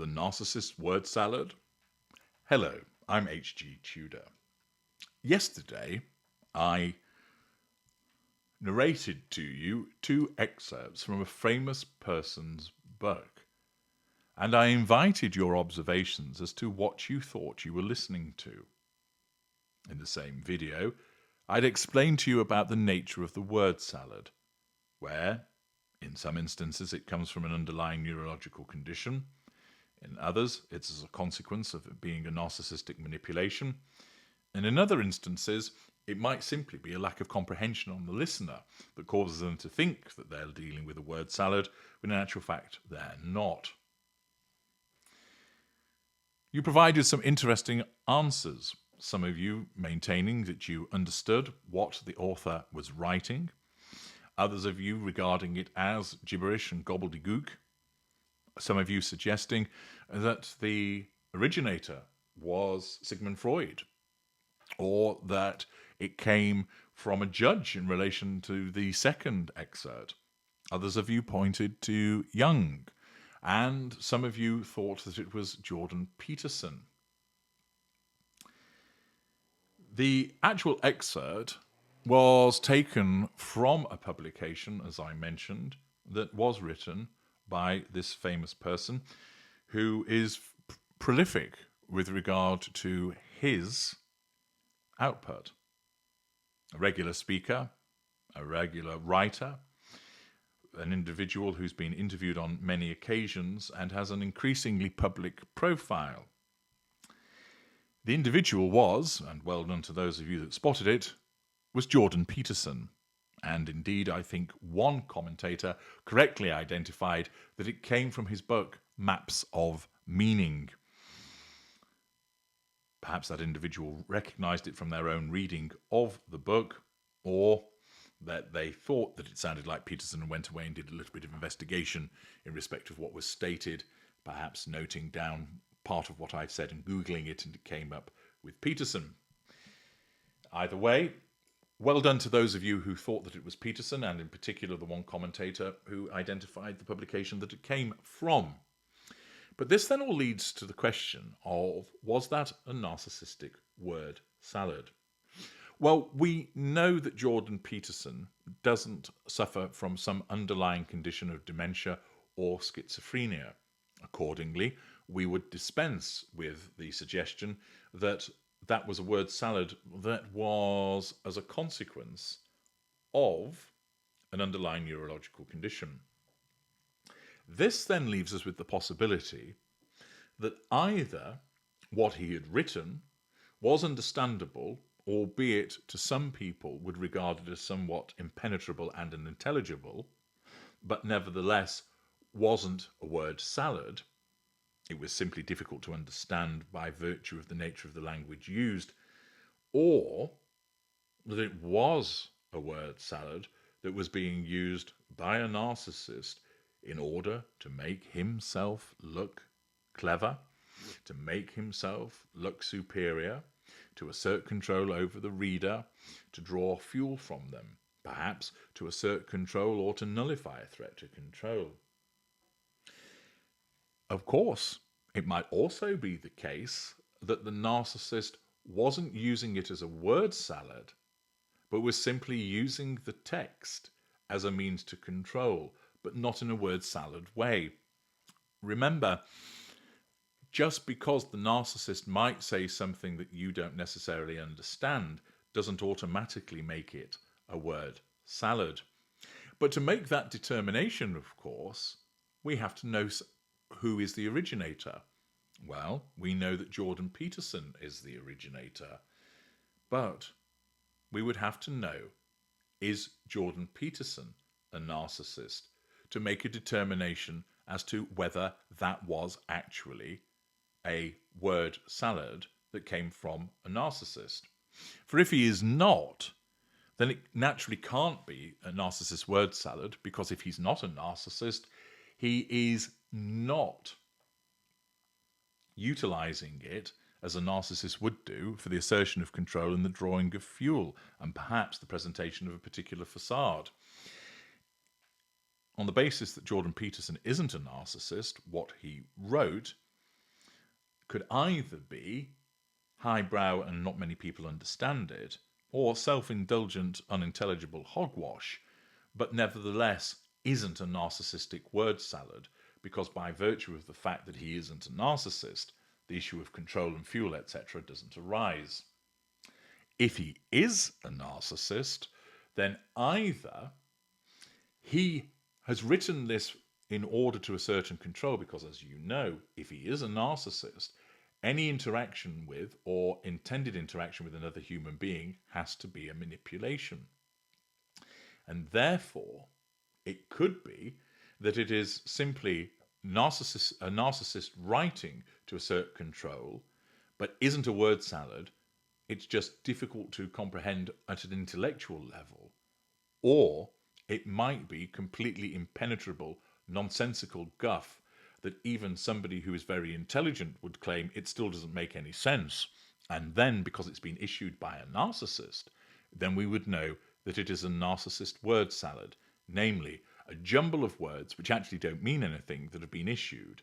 The Narcissist Word Salad. Hello, I'm H.G. Tudor. Yesterday, I narrated to you two excerpts from a famous person's book, and I invited your observations as to what you thought you were listening to. In the same video, I'd explained to you about the nature of the word salad, where, in some instances, it comes from an underlying neurological condition. In others, it's as a consequence of it being a narcissistic manipulation. And in other instances, it might simply be a lack of comprehension on the listener that causes them to think that they're dealing with a word salad, when in actual fact, they're not. You provided some interesting answers, some of you maintaining that you understood what the author was writing, others of you regarding it as gibberish and gobbledygook, some of you suggesting that the originator was Sigmund Freud, or that it came from a judge in relation to the second excerpt. Others of you pointed to Jung, and some of you thought that it was Jordan Peterson. The actual excerpt was taken from a publication, as I mentioned, that was written by this famous person who is prolific with regard to his output. A regular speaker, a regular writer, an individual who's been interviewed on many occasions and has an increasingly public profile. The individual was, and well done to those of you that spotted it, was Jordan Peterson. And indeed, I think one commentator correctly identified that it came from his book, Maps of Meaning. Perhaps that individual recognized it from their own reading of the book, or that they thought that it sounded like Peterson and went away and did a little bit of investigation in respect of what was stated, perhaps noting down part of what I'd said and Googling it, and it came up with Peterson. Either way, well done to those of you who thought that it was Peterson, and in particular the one commentator who identified the publication that it came from. But this then all leads to the question of, was that a narcissistic word salad? Well, we know that Jordan Peterson doesn't suffer from some underlying condition of dementia or schizophrenia. Accordingly, we would dispense with the suggestion that that was a word salad that was as a consequence of an underlying neurological condition. This then leaves us with the possibility that either what he had written was understandable, albeit to some people would regard it as somewhat impenetrable and unintelligible, but nevertheless wasn't a word salad. It was simply difficult to understand by virtue of the nature of the language used, or that it was a word salad that was being used by a narcissist in order to make himself look clever, to make himself look superior, to assert control over the reader, to draw fuel from them, perhaps to assert control or to nullify a threat to control. Of course, it might also be the case that the narcissist wasn't using it as a word salad, but was simply using the text as a means to control, but not in a word salad way. Remember, just because the narcissist might say something that you don't necessarily understand doesn't automatically make it a word salad. But to make that determination, of course, we have to know who is the originator. Well, we know that Jordan Peterson is the originator, but we would have to know, is Jordan Peterson a narcissist, to make a determination as to whether that was actually a word salad that came from a narcissist. For if he is not, then it naturally can't be a narcissist word salad, because if he's not a narcissist, he is not utilizing it as a narcissist would do for the assertion of control and the drawing of fuel, and perhaps the presentation of a particular facade. On the basis that Jordan Peterson isn't a narcissist, what he wrote could either be highbrow and not many people understand it, or self-indulgent, unintelligible hogwash, but nevertheless isn't a narcissistic word salad, because by virtue of the fact that he isn't a narcissist, the issue of control and fuel, etc., doesn't arise. If he is a narcissist, then either he has written this in order to assert and control, because as you know, if he is a narcissist, any interaction with or intended interaction with another human being has to be a manipulation. And therefore, it could be that it is simply a narcissist writing to assert control, but isn't a word salad. It's just difficult to comprehend at an intellectual level. Or it might be completely impenetrable, nonsensical guff that even somebody who is very intelligent would claim it still doesn't make any sense. And then, because it's been issued by a narcissist, then we would know that it is a narcissist word salad, namely a jumble of words which actually don't mean anything that have been issued.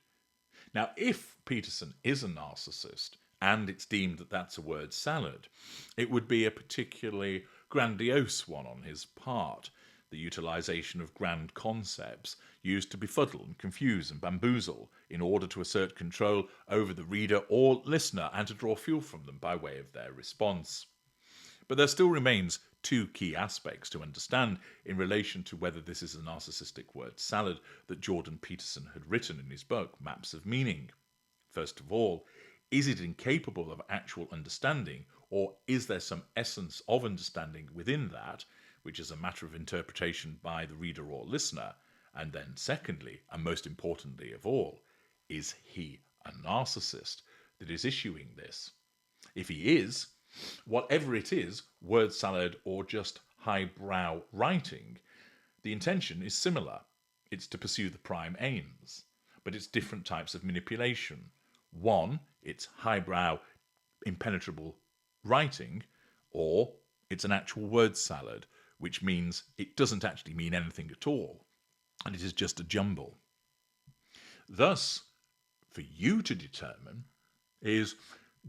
Now, if Peterson is a narcissist and it's deemed that that's a word salad, it would be a particularly grandiose one on his part, the utilization of grand concepts used to befuddle and confuse and bamboozle in order to assert control over the reader or listener and to draw fuel from them by way of their response. But there still remains two key aspects to understand in relation to whether this is a narcissistic word salad that Jordan Peterson had written in his book, Maps of Meaning. First of all, is it incapable of actual understanding, or is there some essence of understanding within that, which is a matter of interpretation by the reader or listener? And then secondly, and most importantly of all, is he a narcissist that is issuing this? If he is, whatever it is, word salad or just highbrow writing, the intention is similar. It's to pursue the prime aims, but it's different types of manipulation. One, it's highbrow, impenetrable writing, or it's an actual word salad, which means it doesn't actually mean anything at all, and it is just a jumble. Thus, for you to determine is,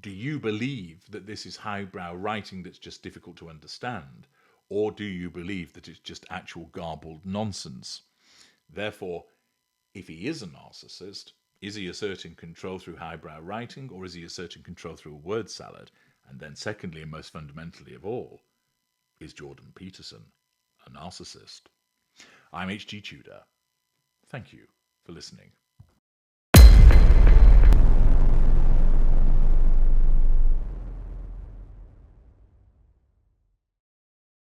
do you believe that this is highbrow writing that's just difficult to understand, or do you believe that it's just actual garbled nonsense? Therefore, if he is a narcissist, is he asserting control through highbrow writing, or is he asserting control through a word salad? And then secondly, and most fundamentally of all, is Jordan Peterson a narcissist? I'm H.G. Tudor. Thank you for listening.